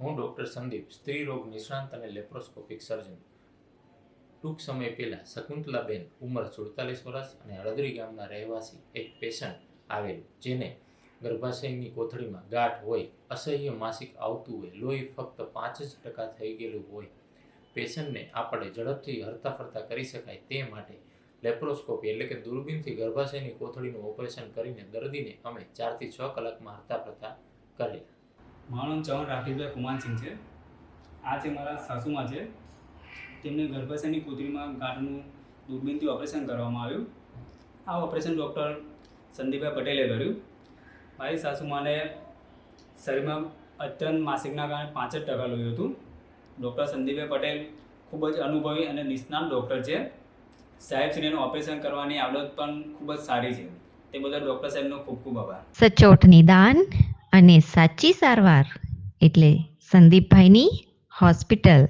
હું ડૉક્ટર સંદીપ, સ્ત્રી રોગ નિષ્ણાંત અને લેપ્રોસ્કોપિક સર્જન. ટૂંક સમય પહેલાં શકુંતલાબેન, ઉંમર 47 વર્ષ અને હળદરી ગામના રહેવાસી એક પેશન્ટ આવેલું, જેને ગર્ભાશયની કોથળીમાં ગાંઠ હોય, અસહ્ય માસિક આવતું હોય, લોહી ફક્ત 5% થઈ ગયેલું હોય. પેશન્ટને આપણે ઝડપથી હરતા ફરતા કરી શકાય તે માટે લેપ્રોસ્કોપી એટલે કે દૂરબીનથી ગર્ભાશયની કોથળીનું ઓપરેશન કરીને દર્દીને અમે 4 થી 6 કલાકમાં હરતા ફરતા કરેલા. મારું નામ ચૌહાણ રાકેશભાઈ કુમારસિંહ છે. આ છે મારા સાસુમાં છે. તેમને ગર્ભાશયની કોથળીમાં ગાંઠનું દૂરબીનથી ઓપરેશન કરવામાં આવ્યું. આ ઓપરેશન ડૉક્ટર સંદીપભાઈ પટેલે કર્યું. મારી સાસુમાને શરીરમાં અત્યંત માસિકના કારણે 65% લોહી હતું. ડૉક્ટર સંદીપભાઈ પટેલ ખૂબ જ અનુભવી અને નિષ્ણાત ડૉક્ટર છે. સાહેબશ્રીનું ઓપરેશન કરવાની આવડત પણ ખૂબ જ સારી છે. તે બદલ ડૉક્ટર સાહેબનો ખૂબ ખૂબ આભાર. સચોટ નિદાન અને સાચી સારવાર એટલે સંદીપભાઈની હોસ્પિટલ.